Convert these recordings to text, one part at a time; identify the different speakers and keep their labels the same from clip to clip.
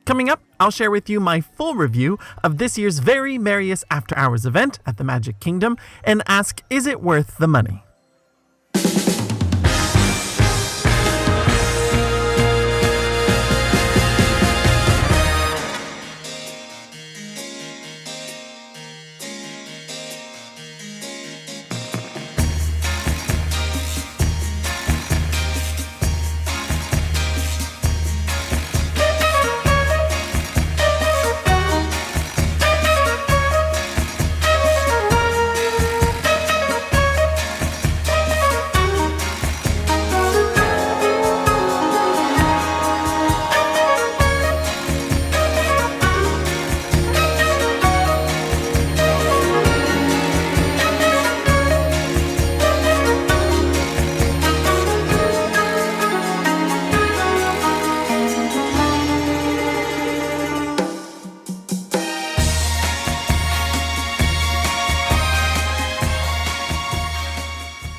Speaker 1: Coming up, I'll share with you my full review of this year's Very Merriest After Hours event at the Magic Kingdom and ask, is it worth the money?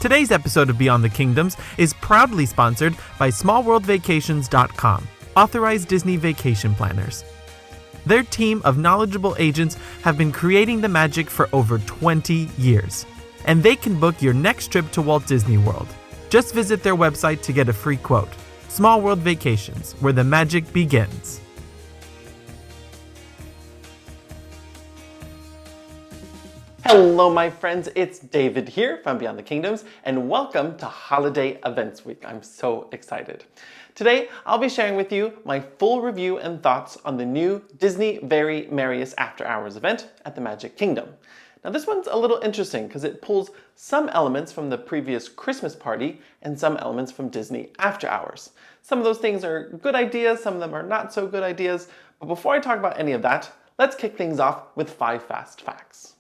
Speaker 1: Today's episode of Beyond the Kingdoms is proudly sponsored by SmallWorldVacations.com, authorized Disney vacation planners. Their team of knowledgeable agents have been creating the magic for over 20 years, and they can book your next trip to Walt Disney World. Just visit their website to get a free quote. Small World Vacations, where the magic begins.
Speaker 2: Hello my friends, it's David here from Beyond the Kingdoms and welcome to Holiday Events Week. I'm so excited. Today I'll be sharing with you my full review and thoughts on the new Disney Very Merriest After Hours event at the Magic Kingdom. Now this one's a little interesting because it pulls some elements from the previous Christmas party and some elements from Disney After Hours. Some of those things are good ideas, some of them are not so good ideas, but before I talk about any of that, let's kick things off with 5 fast facts.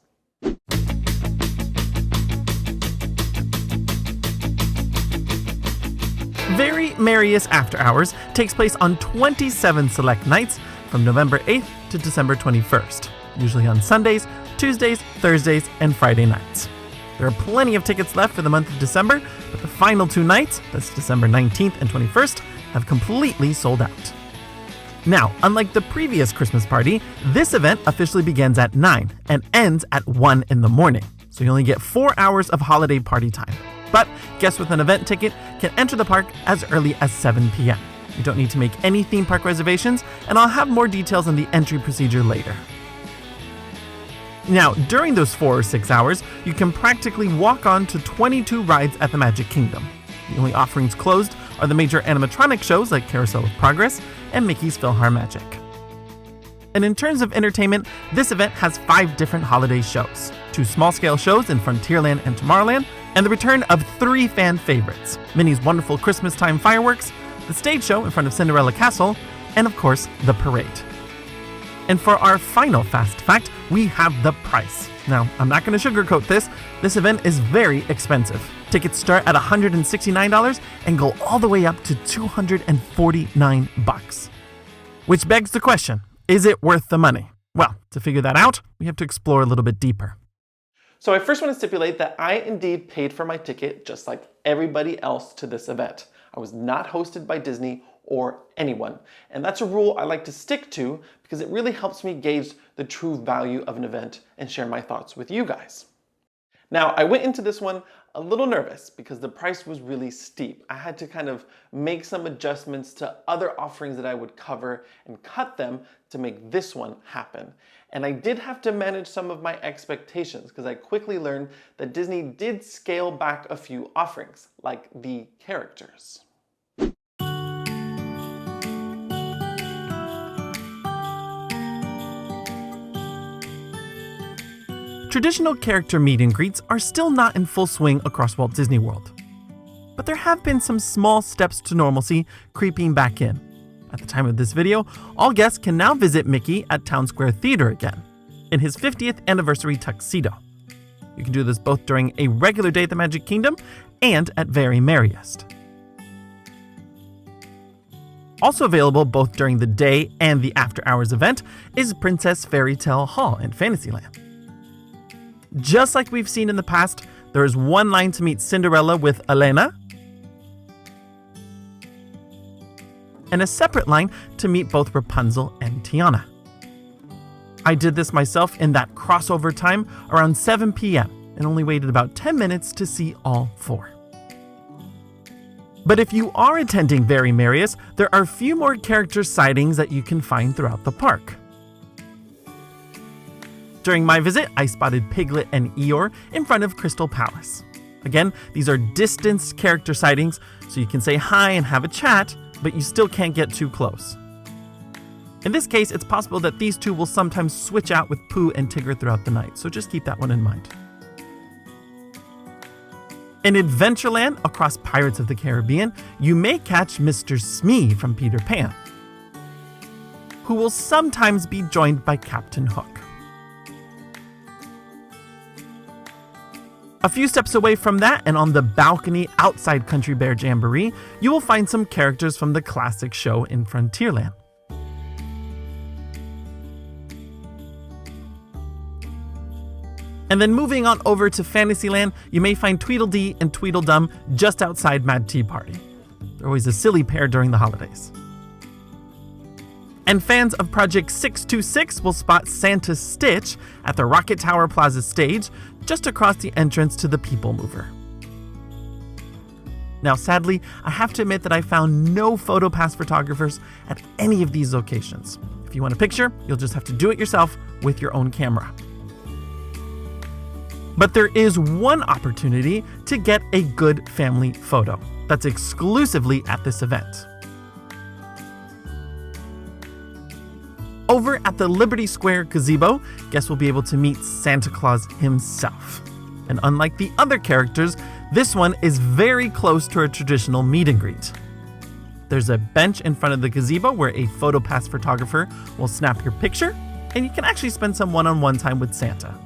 Speaker 1: Very Merriest After Hours takes place on 27 select nights from November 8th to December 21st, usually on Sundays, Tuesdays, Thursdays, and Friday nights. There are plenty of tickets left for the month of December, but the final 2 nights, that's December 19th and 21st, have completely sold out. Now, unlike the previous Christmas party, this event officially begins at 9 and ends at 1 in the morning, so you only get 4 hours of holiday party time. But guests with an event ticket can enter the park as early as 7 p.m. You don't need to make any theme park reservations, and I'll have more details on the entry procedure later. Now, during those 4 or 6 hours, you can practically walk on to 22 rides at the Magic Kingdom. The only offerings closed are the major animatronic shows like Carousel of Progress and Mickey's PhilharMagic. And in terms of entertainment, this event has 5 different holiday shows, 2 small-scale shows in Frontierland and Tomorrowland, and the return of 3 fan favorites, Minnie's wonderful Christmastime fireworks, the stage show in front of Cinderella Castle, and of course, the parade. And for our final fast fact, we have the price. Now, I'm not going to sugarcoat this. This event is very expensive. Tickets start at $169 and go all the way up to $249. Which begs the question, is it worth the money? Well, to figure that out, we have to explore a little bit deeper.
Speaker 2: So I first want to stipulate that I indeed paid for my ticket just like everybody else to this event. I was not hosted by Disney or anyone. And that's a rule I like to stick to because it really helps me gauge the true value of an event and share my thoughts with you guys. Now, I went into this one a little nervous because the price was really steep. I had to kind of make some adjustments to other offerings that I would cover and cut them to make this one happen. And I did have to manage some of my expectations because I quickly learned that Disney did scale back a few offerings, like the characters.
Speaker 1: Traditional character meet and greets are still not in full swing across Walt Disney World. But there have been some small steps to normalcy creeping back in. At the time of this video, all guests can now visit Mickey at Town Square Theater again, in his 50th anniversary tuxedo. You can do this both during a regular day at the Magic Kingdom and at Very Merriest. Also available both during the day and the after hours event is Princess Fairy Tale Hall in Fantasyland. Just like we've seen in the past, there is one line to meet Cinderella with Elena, and a separate line to meet both Rapunzel and Tiana. I did this myself in that crossover time around 7 p.m. and only waited about 10 minutes to see all 4. But if you are attending Very Merriest, there are a few more character sightings that you can find throughout the park. During my visit, I spotted Piglet and Eeyore in front of Crystal Palace. Again, these are distance character sightings, so you can say hi and have a chat, but you still can't get too close. In this case, it's possible that these two will sometimes switch out with Pooh and Tigger throughout the night, so just keep that one in mind. In Adventureland, across Pirates of the Caribbean, you may catch Mr. Smee from Peter Pan, who will sometimes be joined by Captain Hook. A few steps away from that, and on the balcony outside Country Bear Jamboree, you will find some characters from the classic show in Frontierland. And then moving on over to Fantasyland, you may find Tweedledee and Tweedledum just outside Mad Tea Party. They're always a silly pair during the holidays. And fans of Project 626 will spot Santa Stitch at the Rocket Tower Plaza stage, just across the entrance to the People Mover. Now, sadly, I have to admit that I found no PhotoPass photographers at any of these locations. If you want a picture, you'll just have to do it yourself with your own camera. But there is one opportunity to get a good family photo that's exclusively at this event. Over at the Liberty Square gazebo, guests will be able to meet Santa Claus himself. And unlike the other characters, this one is very close to a traditional meet and greet. There's a bench in front of the gazebo where a PhotoPass photographer will snap your picture, and you can actually spend some one-on-one time with Santa.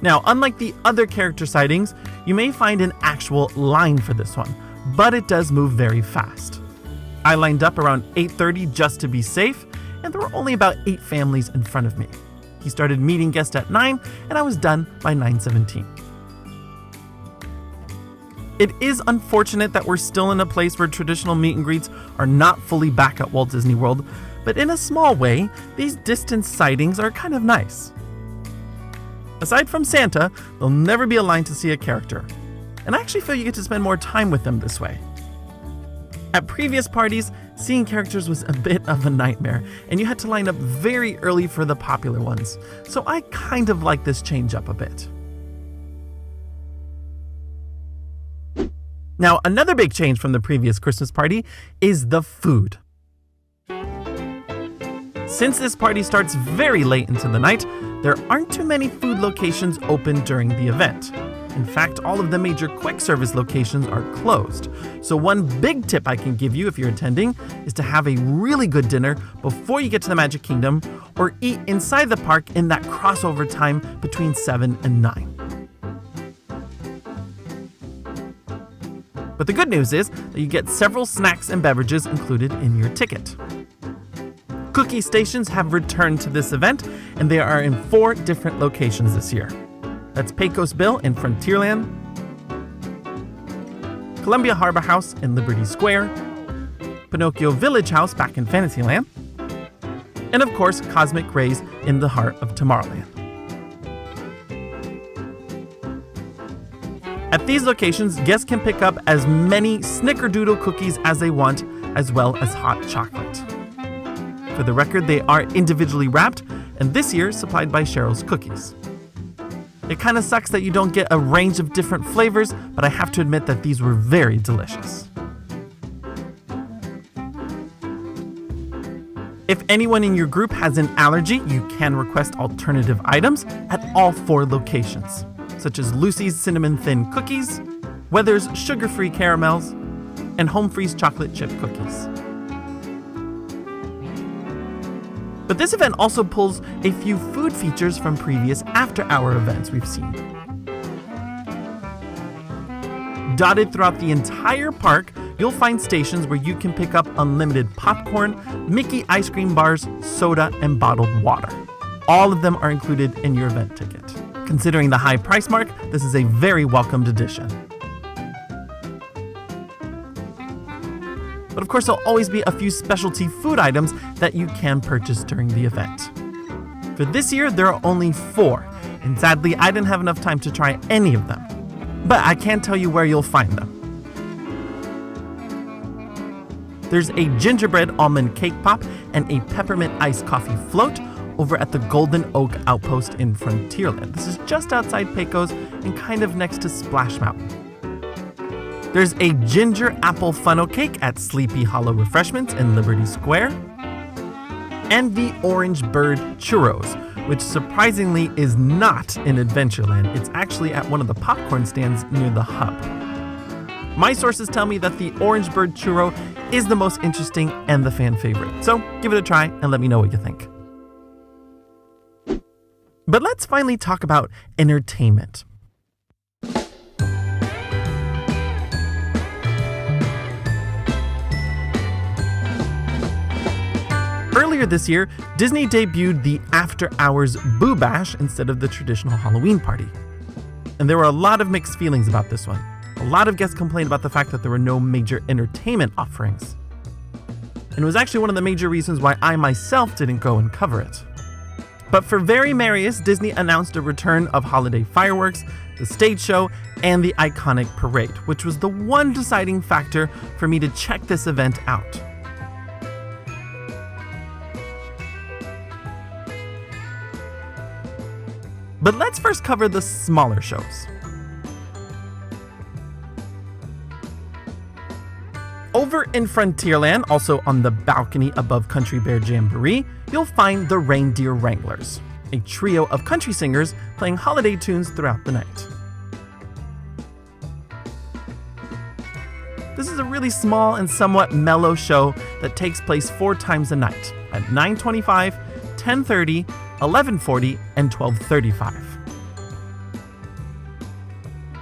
Speaker 1: Now, unlike the other character sightings, you may find an actual line for this one, but it does move very fast. I lined up around 8:30 just to be safe, and there were only about 8 families in front of me. He started meeting guests at 9, and I was done by 9:17. It is unfortunate that we're still in a place where traditional meet and greets are not fully back at Walt Disney World, but in a small way, these distance sightings are kind of nice. Aside from Santa, there'll never be a line to see a character, and I actually feel you get to spend more time with them this way. At previous parties, seeing characters was a bit of a nightmare, and you had to line up very early for the popular ones, so I kind of like this change up a bit. Now, another big change from the previous Christmas party is the food. Since this party starts very late into the night, there aren't too many food locations open during the event. In fact, all of the major quick service locations are closed. So one big tip I can give you if you're attending is to have a really good dinner before you get to the Magic Kingdom, or eat inside the park in that crossover time between 7 and 9. But the good news is that you get several snacks and beverages included in your ticket. Cookie stations have returned to this event, and they are in 4 different locations this year. That's Pecos Bill in Frontierland, Columbia Harbor House in Liberty Square, Pinocchio Village House back in Fantasyland, and of course, Cosmic Rays in the heart of Tomorrowland. At these locations, guests can pick up as many Snickerdoodle cookies as they want, as well as hot chocolate. For the record, they are individually wrapped, and this year supplied by Cheryl's Cookies. It kind of sucks that you don't get a range of different flavors, but I have to admit that these were very delicious. If anyone in your group has an allergy, you can request alternative items at all 4 locations, such as Lucy's Cinnamon Thin Cookies, Weather's Sugar-Free Caramels, and Home Freeze Chocolate Chip Cookies. But this event also pulls a few food features from previous after-hour events we've seen. Dotted throughout the entire park, you'll find stations where you can pick up unlimited popcorn, Mickey ice cream bars, soda, and bottled water. All of them are included in your event ticket. Considering the high price mark, this is a very welcomed addition. But of course, there'll always be a few specialty food items that you can purchase during the event. For this year, there are only 4, and sadly, I didn't have enough time to try any of them. But I can tell you where you'll find them. There's a gingerbread almond cake pop and a peppermint iced coffee float over at the Golden Oak Outpost in Frontierland. This is just outside Pecos and kind of next to Splash Mountain. There's a ginger apple funnel cake at Sleepy Hollow Refreshments in Liberty Square. And the Orange Bird Churros, which surprisingly is not in Adventureland. It's actually at one of the popcorn stands near the hub. My sources tell me that the Orange Bird Churro is the most interesting and the fan favorite. So give it a try and let me know what you think. But let's finally talk about entertainment. Earlier this year, Disney debuted the After Hours Boo Bash instead of the traditional Halloween party. And there were a lot of mixed feelings about this one. A lot of guests complained about the fact that there were no major entertainment offerings. And it was actually one of the major reasons why I myself didn't go and cover it. But for Very Merriest, Disney announced a return of holiday fireworks, the stage show, and the iconic parade, which was the one deciding factor for me to check this event out. But let's first cover the smaller shows. Over in Frontierland, also on the balcony above Country Bear Jamboree, you'll find the Reindeer Wranglers, a trio of country singers playing holiday tunes throughout the night. This is a really small and somewhat mellow show that takes place 4 times a night at 9:25, 10:30, 11:40, and 12:35.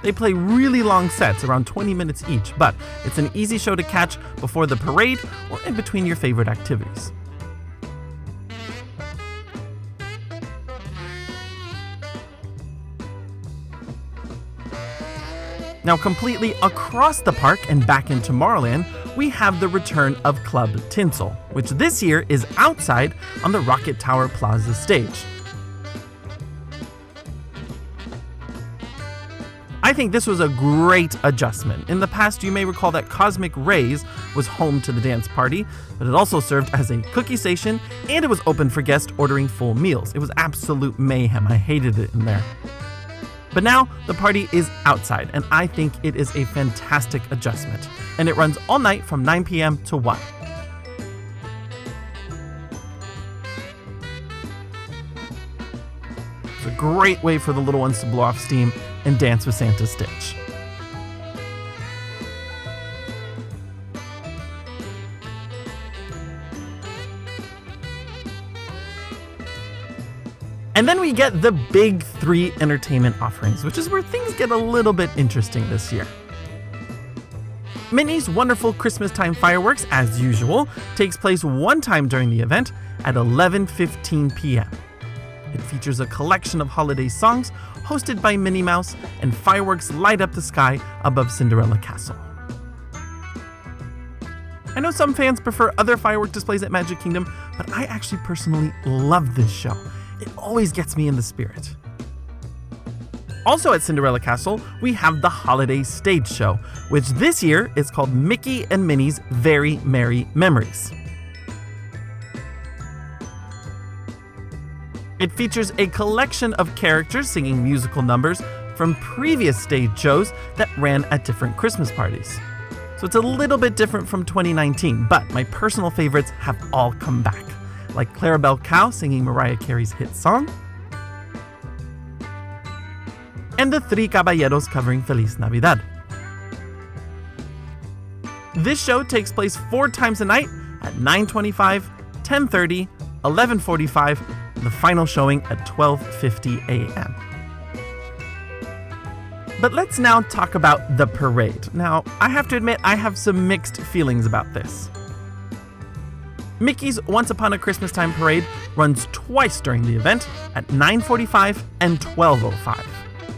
Speaker 1: They play really long sets, around 20 minutes each, but it's an easy show to catch before the parade or in between your favorite activities. Now, completely across the park and back in Tomorrowland, we have the return of Club Tinsel, which this year is outside on the Rocket Tower Plaza stage. I think this was a great adjustment. In the past, you may recall that Cosmic Rays was home to the dance party, but it also served as a cookie station, and it was open for guests ordering full meals. It was absolute mayhem. I hated it in there. But now, the party is outside, and I think it is a fantastic adjustment. And it runs all night from 9 p.m. to 1. It's a great way for the little ones to blow off steam and dance with Santa's Stitch. And then we get the big 3 entertainment offerings, which is where things get a little bit interesting this year. Minnie's wonderful Christmastime fireworks, as usual, takes place 1 time during the event at 11:15 p.m. It features a collection of holiday songs hosted by Minnie Mouse, and fireworks light up the sky above Cinderella Castle. I know some fans prefer other firework displays at Magic Kingdom, but I actually personally love this show. It always gets me in the spirit. Also at Cinderella Castle, we have the Holiday Stage Show, which this year is called Mickey and Minnie's Very Merry Memories. It features a collection of characters singing musical numbers from previous stage shows that ran at different Christmas parties. So it's a little bit different from 2019, but my personal favorites have all come back, like Clarabelle Cow singing Mariah Carey's hit song, and the Three Caballeros covering Feliz Navidad. This show takes place 4 times a night at 9:25, 10:30, 11:45, and the final showing at 12:50 a.m. But let's now talk about the parade. Now, I have to admit, I have some mixed feelings about this. Mickey's Once Upon a Christmastime parade runs twice during the event at 9:45 and 12:05.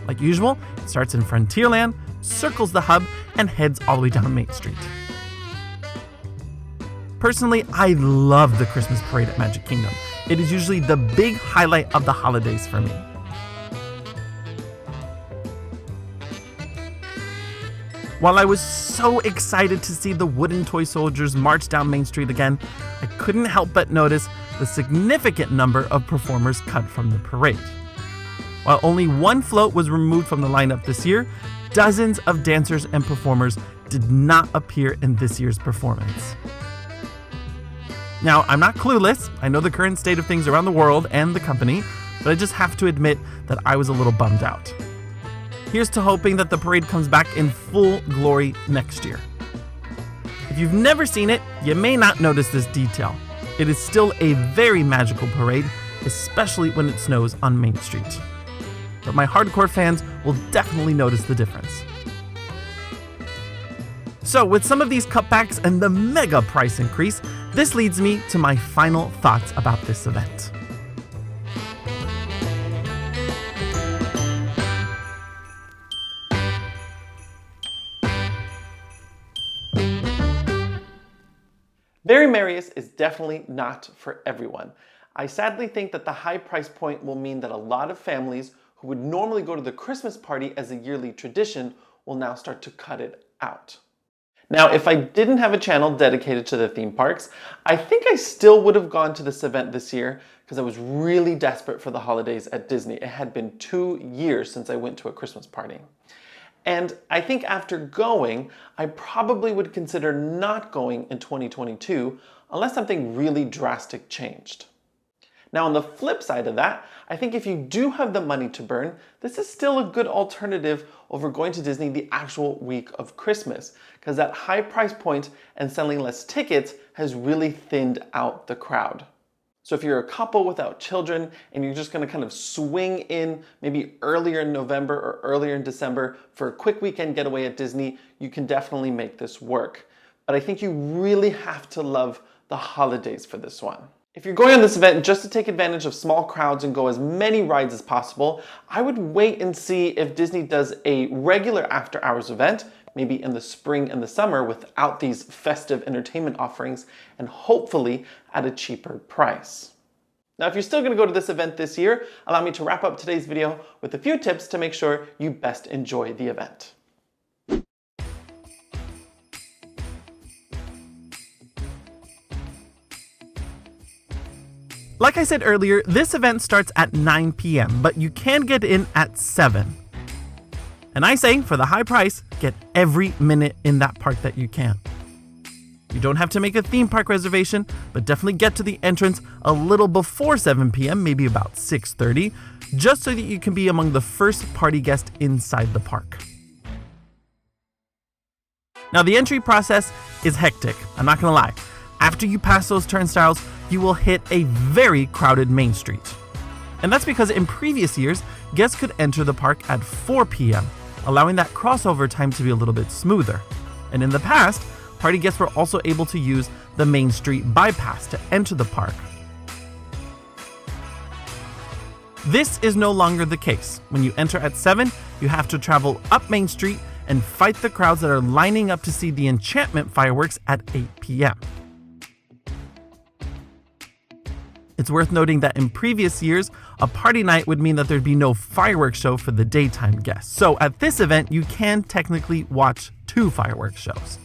Speaker 1: Like usual, it starts in Frontierland, circles the hub, and heads all the way down Main Street. Personally, I love the Christmas parade at Magic Kingdom. It is usually the big highlight of the holidays for me. While I was so excited to see the wooden toy soldiers march down Main Street again, I couldn't help but notice the significant number of performers cut from the parade. While only one float was removed from the lineup this year, dozens of dancers and performers did not appear in this year's performance. Now, I'm not clueless. I know the current state of things around the world and the company, but I just have to admit that I was a little bummed out. Here's to hoping that the parade comes back in full glory next year. If you've never seen it, you may not notice this detail. It is still a very magical parade, especially when it snows on Main Street. But my hardcore fans will definitely notice the difference. So with some of these cutbacks and the mega price increase, this leads me to my final thoughts about this event.
Speaker 2: Very Merriest is definitely not for everyone. I sadly think that the high price point will mean that a lot of families who would normally go to the Christmas party as a yearly tradition will now start to cut it out. Now, if I didn't have a channel dedicated to the theme parks, I think I still would have gone to this event this year because I was really desperate for the holidays at Disney. It had been 2 years since I went to a Christmas party. And I think after going, I probably would consider not going in 2022 unless something really drastic changed. Now on the flip side of that, I think if you do have the money to burn, this is still a good alternative over going to Disney the actual week of Christmas, because that high price point and selling less tickets has really thinned out the crowd. So if you're a couple without children and you're just going to kind of swing in maybe earlier in November or earlier in December for a quick weekend getaway at Disney, you can definitely make this work. But I think you really have to love the holidays for this one. If you're going on this event just to take advantage of small crowds and go as many rides as possible, I would wait and see if Disney does a regular after hours event, maybe in the spring and the summer without these festive entertainment offerings, and hopefully at a cheaper price. Now, if you're still going to go to this event this year, allow me to wrap up today's video with a few tips to make sure you best enjoy the event.
Speaker 1: Like I said earlier, this event starts at 9 p.m., but you can get in at 7. And I say, for the high price, get every minute in that park that you can. You don't have to make a theme park reservation, but definitely get to the entrance a little before 7 p.m., maybe about 6:30, just so that you can be among the first party guests inside the park. Now, the entry process is hectic, I'm not gonna lie. After you pass those turnstiles, you will hit a very crowded Main Street. And that's because in previous years, guests could enter the park at 4 p.m., allowing that crossover time to be a little bit smoother. And in the past, party guests were also able to use the Main Street bypass to enter the park. This is no longer the case. When you enter at 7, you have to travel up Main Street and fight the crowds that are lining up to see the enchantment fireworks at 8 p.m. It's worth noting that in previous years, a party night would mean that there'd be no fireworks show for the daytime guests. So at this event, you can technically watch 2 fireworks shows.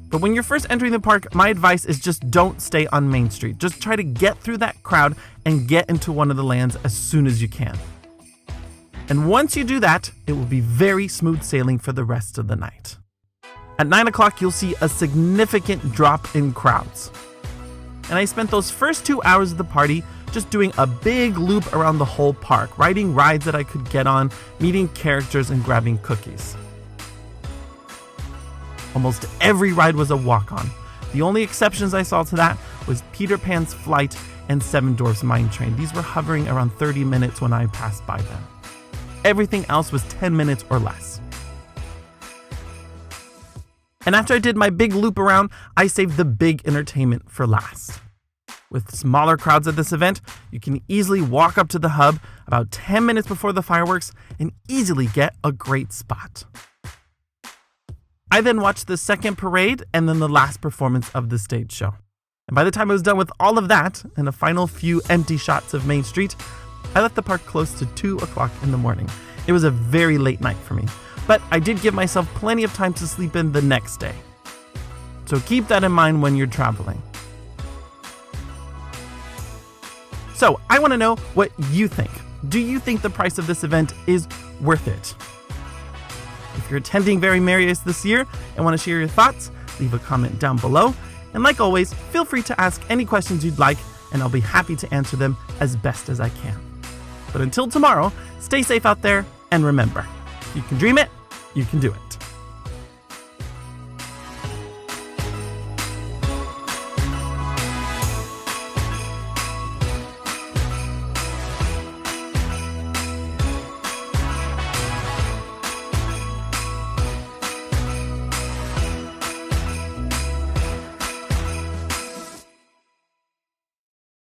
Speaker 1: But when you're first entering the park, my advice is just don't stay on Main Street. Just try to get through that crowd and get into one of the lands as soon as you can. And once you do that, it will be very smooth sailing for the rest of the night. At 9 o'clock, you'll see a significant drop in crowds. And I spent those first 2 hours of the party just doing a big loop around the whole park, riding rides that I could get on, meeting characters, and grabbing cookies. Almost every ride was a walk-on. The only exceptions I saw to that was Peter Pan's Flight and Seven Dwarfs Mine Train. These were hovering around 30 minutes when I passed by them. Everything else was 10 minutes or less. And after I did my big loop around, I saved the big entertainment for last. With smaller crowds at this event, you can easily walk up to the hub about 10 minutes before the fireworks and easily get a great spot. I then watched the second parade and then the last performance of the stage show. And by the time I was done with all of that and a final few empty shots of Main Street, I left the park close to 2 o'clock in the morning. It was a very late night for me, but I did give myself plenty of time to sleep in the next day. So keep that in mind when you're traveling. So I want to know what you think. Do you think the price of this event is worth it? If you're attending Very Merriest this year and want to share your thoughts, leave a comment down below. And like always, feel free to ask any questions you'd like, and I'll be happy to answer them as best as I can. But until tomorrow, stay safe out there, and remember, if you can dream it, you can do it.